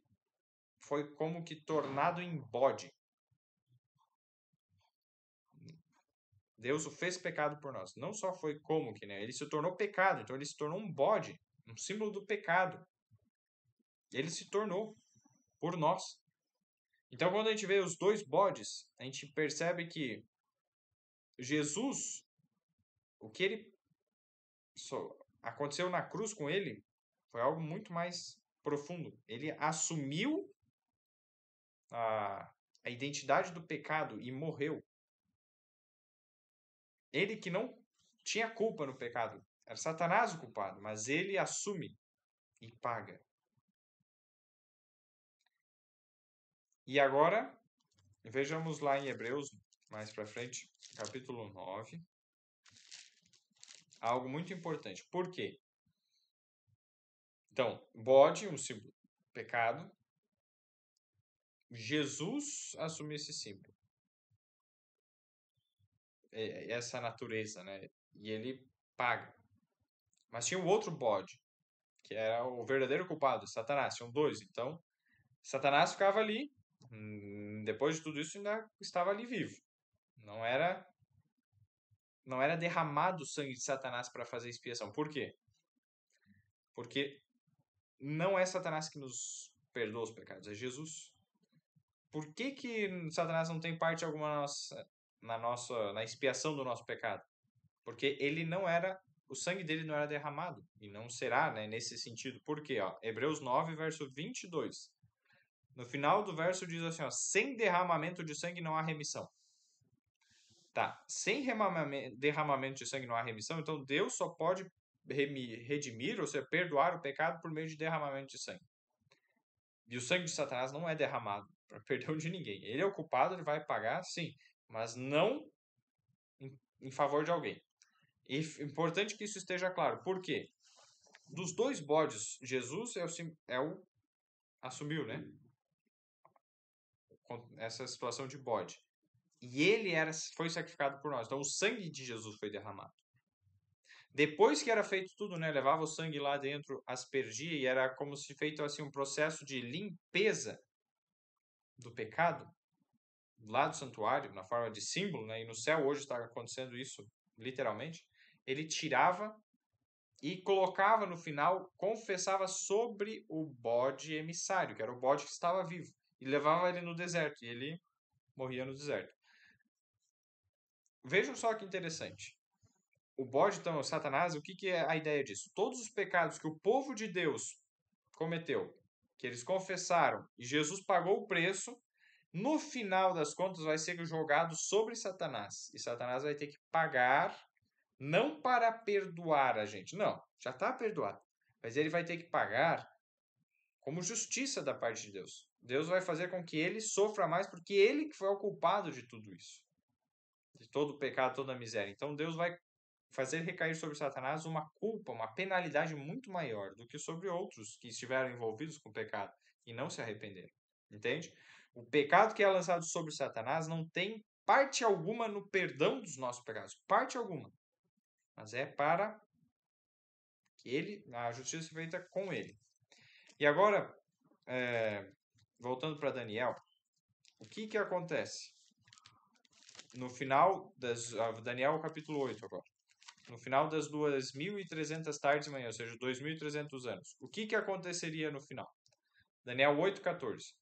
foi como que tornado em bode. Deus o fez pecado por nós. Não só foi como que, né? Ele se tornou pecado, então ele se tornou um bode, um símbolo do pecado. Ele se tornou por nós. Então, quando a gente vê os dois bodes, a gente percebe que Jesus, o que ele aconteceu na cruz com ele, foi algo muito mais profundo. Ele assumiu a identidade do pecado e morreu. Ele que não tinha culpa no pecado, era Satanás o culpado, mas ele assume e paga. E agora, vejamos lá em Hebreus, mais para frente, capítulo 9, algo muito importante. Por quê? Então, bode, um símbolo do pecado. Jesus assumiu esse símbolo. Essa natureza, né? E ele paga. Mas tinha o outro bode, que era o verdadeiro culpado, Satanás. Tinham dois. Então, Satanás ficava ali. Depois de tudo isso, ainda estava ali vivo. Não era derramado o sangue de Satanás para fazer expiação. Por quê? Porque não é Satanás que nos perdoa os pecados, é Jesus. Por que Satanás não tem parte alguma na expiação do nosso pecado? Porque o sangue dele não era derramado, e não será, né, nesse sentido. Por quê? Ó, Hebreus 9, verso 22. No final do verso diz assim, ó, sem derramamento de sangue não há remissão. Tá, sem derramamento de sangue não há remissão, então Deus só pode redimir, ou seja, perdoar o pecado por meio de derramamento de sangue. E o sangue de Satanás não é derramado para perdão de ninguém. Ele é o culpado, ele vai pagar, sim, mas não em favor de alguém. E importante que isso esteja claro. Por quê? Dos 2 bodes, Jesus assumiu, né? Essa situação de bode. E ele foi sacrificado por nós. Então o sangue de Jesus foi derramado. Depois que era feito tudo, né? Levava o sangue lá dentro, aspergia, e era como se feito assim um processo de limpeza do pecado lá do santuário, na forma de símbolo, né? E no céu hoje está acontecendo isso literalmente. Ele tirava e colocava no final, confessava sobre o bode emissário, que era o bode que estava vivo, e levava ele no deserto, e ele morria no deserto. Vejam só que interessante. O bode, então, Satanás, o que é a ideia disso? Todos os pecados que o povo de Deus cometeu, que eles confessaram, e Jesus pagou o preço, no final das contas vai ser jogado sobre Satanás. E Satanás vai ter que pagar, não para perdoar a gente, não, já está perdoado. Mas ele vai ter que pagar como justiça da parte de Deus. Deus vai fazer com que ele sofra mais, porque ele que foi o culpado de tudo isso. De todo o pecado, toda a miséria. Então Deus vai fazer recair sobre Satanás uma culpa, uma penalidade muito maior do que sobre outros que estiveram envolvidos com o pecado e não se arrependeram. Entende? O pecado que é lançado sobre Satanás não tem parte alguma no perdão dos nossos pecados. Parte alguma. Mas é para que a justiça seja feita com ele. E agora, voltando para Daniel, o que acontece? No final Daniel capítulo 8 agora. No final das 2.300 tardes e manhãs, ou seja, 2.300 anos. O que aconteceria no final? Daniel 8,14.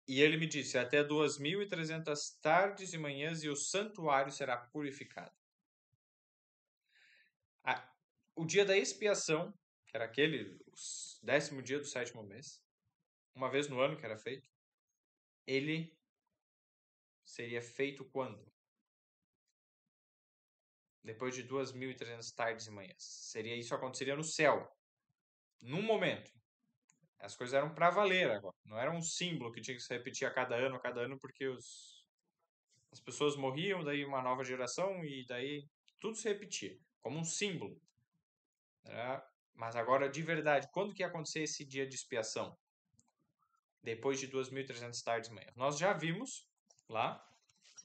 E ele me disse, até 2.300 tardes e manhãs e o santuário será purificado. O dia da expiação, que era aquele 10º dia do 7º mês, uma vez no ano que era feito, ele seria feito quando? Depois de 2.300 tardes e manhãs. Isso aconteceria no céu. Num momento. As coisas eram para valer agora. Não era um símbolo que tinha que se repetir a cada ano, porque as pessoas morriam, daí uma nova geração, e daí tudo se repetia. Como um símbolo. Mas agora, de verdade, quando que ia acontecer esse dia de expiação? Depois de 2.300 tardes e manhãs. Nós já vimos lá,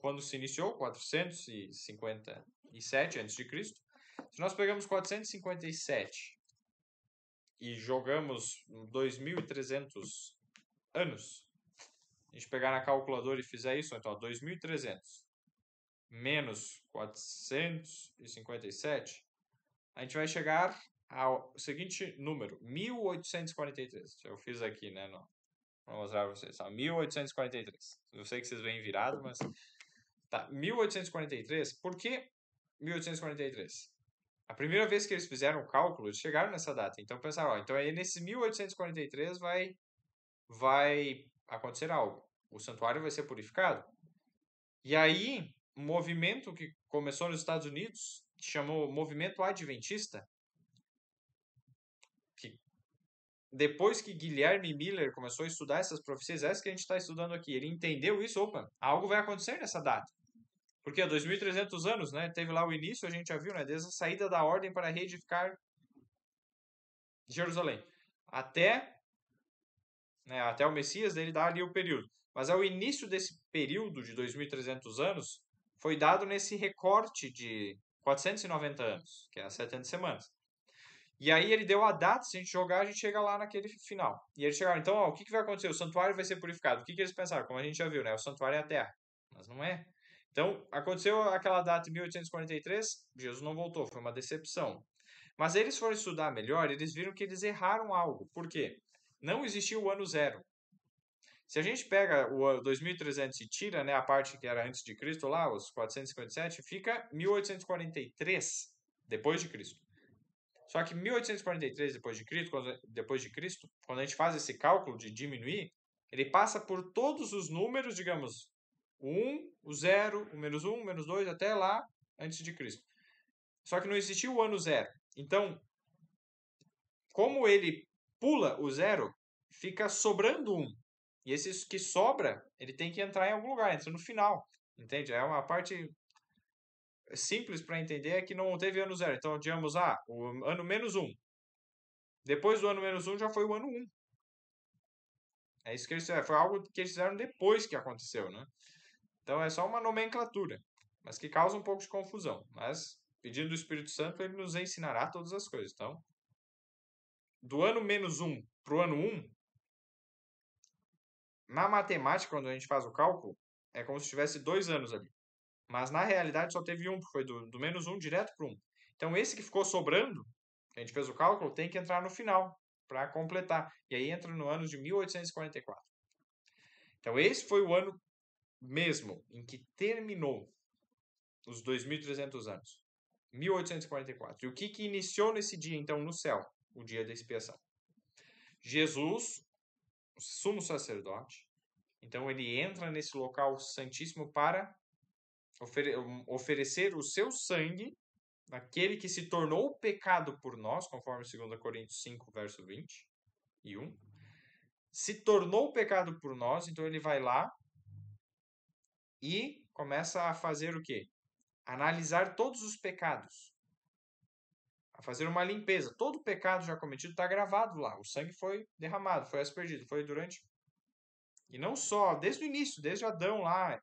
quando se iniciou, 457 a.C. Se nós pegamos 457 e jogamos 2.300 anos, a gente pegar na calculadora e fizer isso, então 2.300 menos 457, a gente vai chegar ao seguinte número, 1843. Eu fiz aqui, né? Vou mostrar para vocês. 1843. Eu sei que vocês veem virado, mas... Tá, 1843. Por que 1843? A primeira vez que eles fizeram o cálculo, eles chegaram nessa data. Então pensaram, então aí nesse 1843 vai acontecer algo. O santuário vai ser purificado. E aí, um movimento que começou nos Estados Unidos, que chamou Movimento Adventista, que depois que Guilherme Miller começou a estudar essas profecias, essa que a gente está estudando aqui, ele entendeu isso, algo vai acontecer nessa data. Porque há 2.300 anos, né, teve lá o início, a gente já viu, né, desde a saída da ordem para reedificar Jerusalém. Até o Messias, ele dá ali o período. Mas ao início desse período de 2.300 anos, foi dado nesse recorte de 490 anos, que é as 70 semanas. E aí ele deu a data, se a gente jogar, a gente chega lá naquele final. E eles chegaram, então, o que vai acontecer? O santuário vai ser purificado. O que eles pensaram? Como a gente já viu, né? O santuário é a terra. Mas não é. Então, aconteceu aquela data em 1843, Jesus não voltou, foi uma decepção. Mas eles foram estudar melhor, eles viram que eles erraram algo. Por quê? Não existiu o ano zero. Se a gente pega o 2300 e tira, né, a parte que era antes de Cristo lá, os 457, fica 1843 depois de Cristo. Só que 1843 depois de Cristo, quando a gente faz esse cálculo de diminuir, ele passa por todos os números, digamos, o 1, o 0, o menos 1, o menos 2, até lá antes de Cristo. Só que não existiu o ano zero. Então, como ele pula o 0, fica sobrando 1. E esse que sobra, ele tem que entrar em algum lugar, entra no final. Entende? É uma parte simples para entender, é que não teve ano 0. Então, digamos, o ano menos 1. Depois do ano menos 1 já foi o ano 1. É isso que eles fizeram. Foi algo que eles fizeram depois que aconteceu, né? Então é só uma nomenclatura, mas que causa um pouco de confusão. Mas, pedindo do Espírito Santo, ele nos ensinará todas as coisas. Então, do ano menos 1 para o ano 1, na matemática, quando a gente faz o cálculo, é como se tivesse 2 anos ali. Mas na realidade só teve 1, porque foi do menos 1 direto para 1. Então esse que ficou sobrando, que a gente fez o cálculo, tem que entrar no final para completar. E aí entra no ano de 1844. Então esse foi o ano mesmo em que terminou os 2.300 anos. 1844. E o que iniciou nesse dia, então, no céu? O dia da expiação. Jesus, o sumo sacerdote, então ele entra nesse local santíssimo para oferecer o seu sangue, aquele que se tornou pecado por nós, conforme 2 Coríntios 5, verso 21. Se tornou pecado por nós, então ele vai lá e começa a fazer o quê? Analisar todos os pecados. A fazer uma limpeza. Todo pecado já cometido está gravado lá. O sangue foi derramado, foi aspergido, foi durante... E não só, desde o início, desde Adão lá,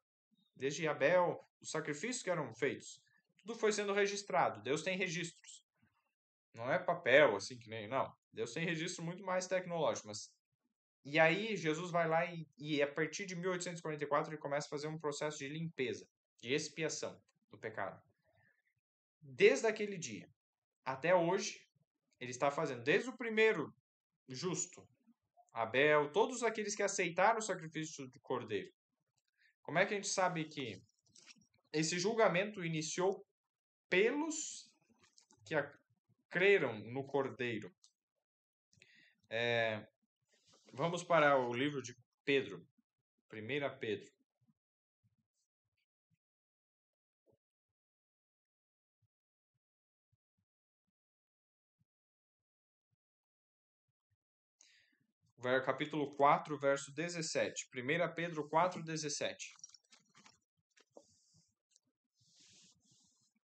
desde Abel, os sacrifícios que eram feitos. Tudo foi sendo registrado. Deus tem registros. Não é papel, assim, que nem... Não. Deus tem registro muito mais tecnológico. Mas... E aí, Jesus vai lá e a partir de 1844, ele começa a fazer um processo de limpeza, de expiação do pecado. Desde aquele dia até hoje, ele está fazendo. Desde o primeiro justo, Abel, todos aqueles que aceitaram o sacrifício do Cordeiro. Como é que a gente sabe que esse julgamento iniciou pelos que creram no Cordeiro? Vamos para o livro de Pedro, 1 Pedro. Capítulo 4, verso 17. 1 Pedro 4, 17.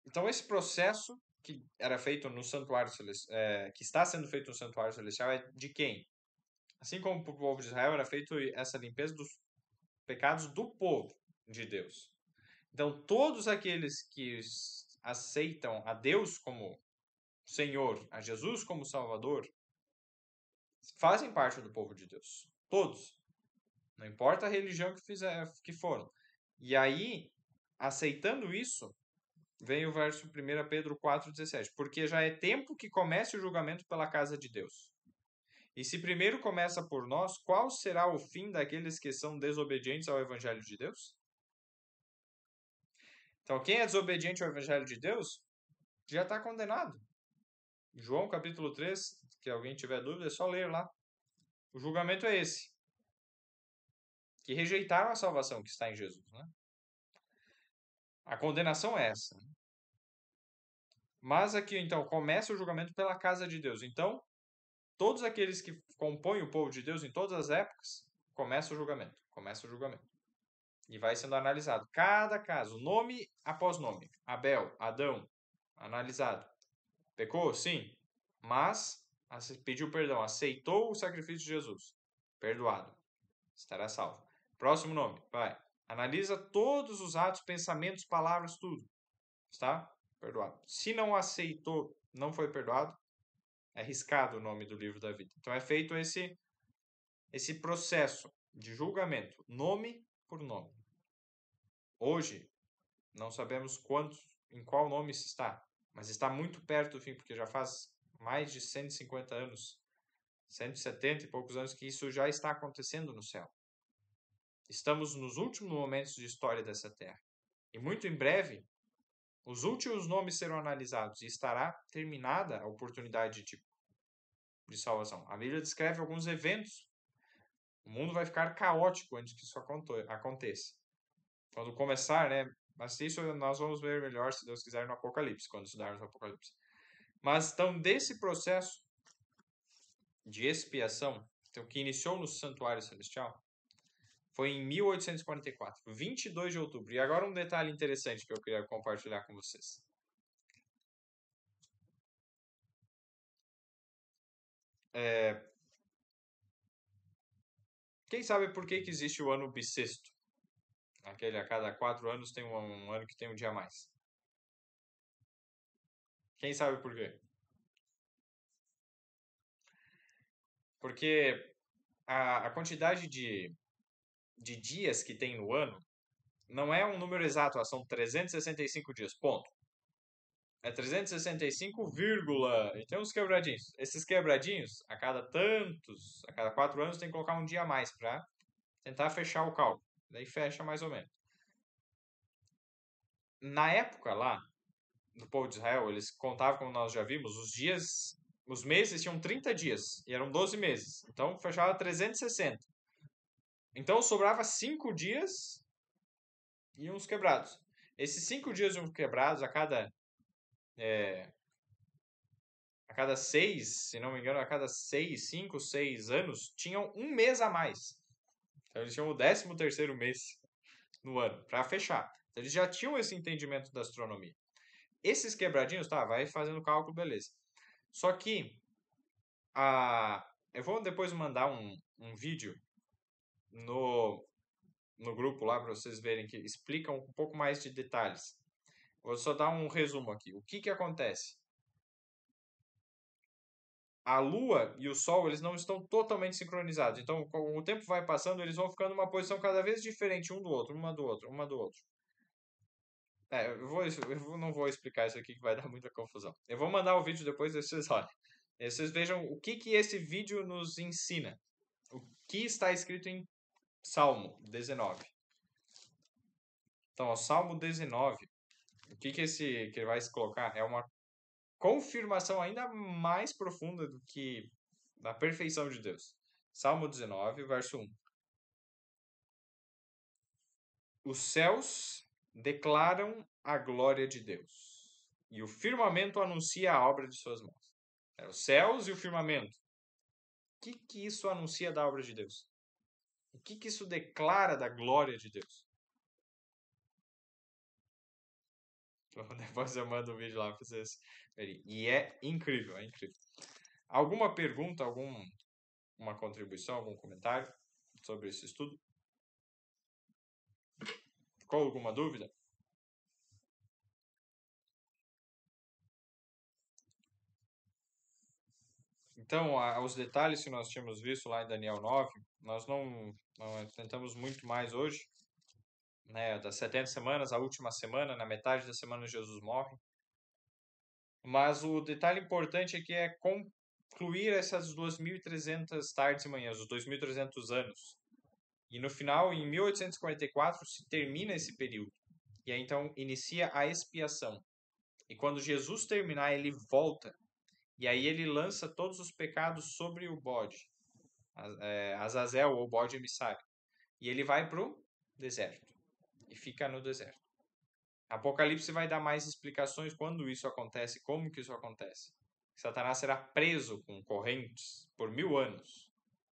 Então, esse processo que era feito no santuário celestial, que está sendo feito no santuário celestial, é de quem? Assim como para o povo de Israel era feito essa limpeza dos pecados do povo de Deus. Então, todos aqueles que aceitam a Deus como Senhor, a Jesus como Salvador, fazem parte do povo de Deus. Todos. Não importa a religião que foram. E aí, aceitando isso, vem o verso 1 Pedro 4,17. Porque já é tempo que comece o julgamento pela casa de Deus. E se primeiro começa por nós, qual será o fim daqueles que são desobedientes ao Evangelho de Deus? Então, quem é desobediente ao Evangelho de Deus, já está condenado. João capítulo 3, que alguém tiver dúvida, é só ler lá. O julgamento é esse. Que rejeitaram a salvação que está em Jesus, né? A condenação é essa. Mas aqui, então, começa o julgamento pela casa de Deus. Então, todos aqueles que compõem o povo de Deus em todas as épocas, começa o julgamento. Começa o julgamento. E vai sendo analisado cada caso, nome após nome. Abel, Adão, analisado. Pecou? Sim. Mas pediu perdão, aceitou o sacrifício de Jesus. Perdoado. Estará salvo. Próximo nome, vai. Analisa todos os atos, pensamentos, palavras, tudo. Está? Perdoado. Se não aceitou, não foi perdoado, é riscado o nome do livro da vida. Então é feito esse processo de julgamento, nome por nome. Hoje, não sabemos em qual nome se está, mas está muito perto do fim, porque já faz mais de 150 anos, 170 e poucos anos que isso já está acontecendo no céu. Estamos nos últimos momentos de história dessa terra. E muito em breve, os últimos nomes serão analisados e estará terminada a oportunidade de salvação. A Bíblia descreve alguns eventos. O mundo vai ficar caótico antes que isso aconteça. Quando começar, né? Mas isso nós vamos ver melhor, se Deus quiser, no Apocalipse, quando estudarmos o Apocalipse. Mas, então, desse processo de expiação, então, que iniciou no Santuário Celestial, foi em 1844, 22 de outubro. E agora um detalhe interessante que eu queria compartilhar com vocês. Quem sabe por que existe o ano bissexto? Aquele a cada 4 anos tem um ano que tem um dia a mais. Quem sabe por quê? Porque a quantidade de dias que tem no ano não é um número exato, são 365 dias, ponto. É 365, e tem uns quebradinhos. Esses quebradinhos, a cada 4 anos, tem que colocar um dia a mais para tentar fechar o cálculo. Daí fecha mais ou menos. Na época lá, do povo de Israel, eles contavam, como nós já vimos, os meses tinham 30 dias, e eram 12 meses. Então, fechava 360. Então, sobrava 5 dias e uns quebrados. Esses 5 dias e uns quebrados, a cada 6, se não me engano, a cada 5, 6 anos, tinham um mês a mais. Então, eles tinham o 13º mês no ano, para fechar. Então, eles já tinham esse entendimento da astronomia. Esses quebradinhos, tá, vai fazendo cálculo, beleza. Só que, eu vou depois mandar um vídeo no grupo lá, para vocês verem, que explica um pouco mais de detalhes. Vou só dar um resumo aqui. O que acontece? A Lua e o Sol, eles não estão totalmente sincronizados. Então, com o tempo vai passando, eles vão ficando numa posição cada vez diferente um do outro, uma do outro. Não vou explicar isso aqui que vai dar muita confusão. Eu vou mandar o vídeo depois, vocês olhem. Vocês vejam o que esse vídeo nos ensina. O que está escrito em Salmo 19. Então, o Salmo 19, o que ele vai se colocar é uma confirmação ainda mais profunda do que da perfeição de Deus. Salmo 19, verso 1. Os céus declaram a glória de Deus, e o firmamento anuncia a obra de suas mãos. Os céus e o firmamento. O que isso anuncia da obra de Deus? O que isso declara da glória de Deus? Então, depois eu mando um vídeo lá para vocês verem. E é incrível, é incrível. Alguma pergunta, uma contribuição, algum comentário sobre esse estudo? Ficou alguma dúvida? Então, os detalhes que nós tínhamos visto lá em Daniel 9, nós não tentamos muito mais hoje, né? Das 70 semanas, a última semana, na metade da semana Jesus morre. Mas o detalhe importante aqui é concluir essas 2.300 tardes e manhãs, os 2.300 anos. E no final, em 1844, se termina esse período. E aí, então, inicia a expiação. E quando Jesus terminar, ele volta. E aí ele lança todos os pecados sobre o bode, Azazel, ou bode emissário. E ele vai para o deserto. E fica no deserto. Apocalipse vai dar mais explicações quando isso acontece, como que isso acontece. Satanás será preso com correntes por 1000 anos,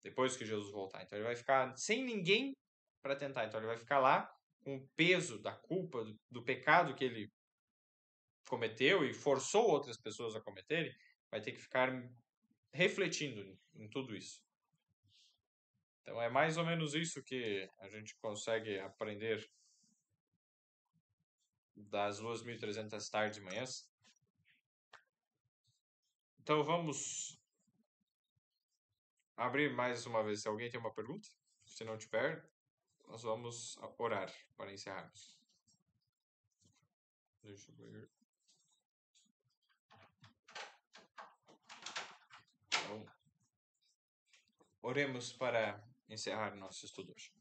depois que Jesus voltar. Então ele vai ficar sem ninguém para tentar. Então ele vai ficar lá com o peso da culpa, do pecado que ele cometeu e forçou outras pessoas a cometerem. Vai ter que ficar refletindo em tudo isso. Então é mais ou menos isso que a gente consegue aprender das 2.300 tardes e manhãs. Então vamos abrir mais uma vez. Se alguém tem uma pergunta, se não tiver, nós vamos orar para encerrarmos. Deixa eu ver. Então, oremos para encerrar nosso estudo hoje.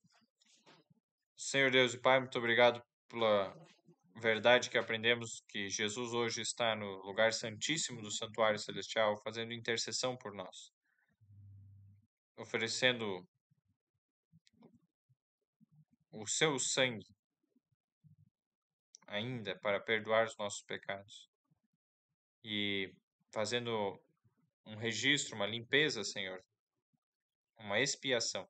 Senhor Deus e Pai, muito obrigado pela verdade que aprendemos, que Jesus hoje está no lugar santíssimo do santuário celestial, fazendo intercessão por nós, oferecendo o seu sangue ainda para perdoar os nossos pecados e fazendo um registro, uma limpeza, Senhor, uma expiação.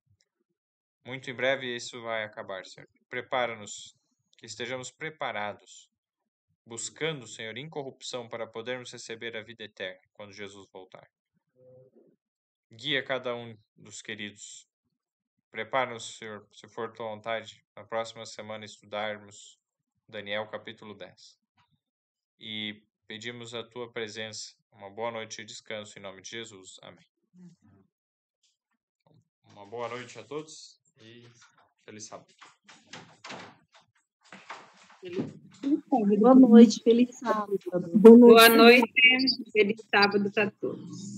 Muito em breve isso vai acabar, Senhor. Prepara-nos, que estejamos preparados, buscando, Senhor, incorrupção para podermos receber a vida eterna quando Jesus voltar. Guia cada um dos queridos. Prepara-nos, Senhor, se for tua vontade, na próxima semana estudarmos Daniel capítulo 10. E pedimos a tua presença. Uma boa noite de descanso em nome de Jesus. Amém. Uma boa noite a todos e feliz sábado. Boa noite, feliz sábado. Boa noite, feliz sábado para todos.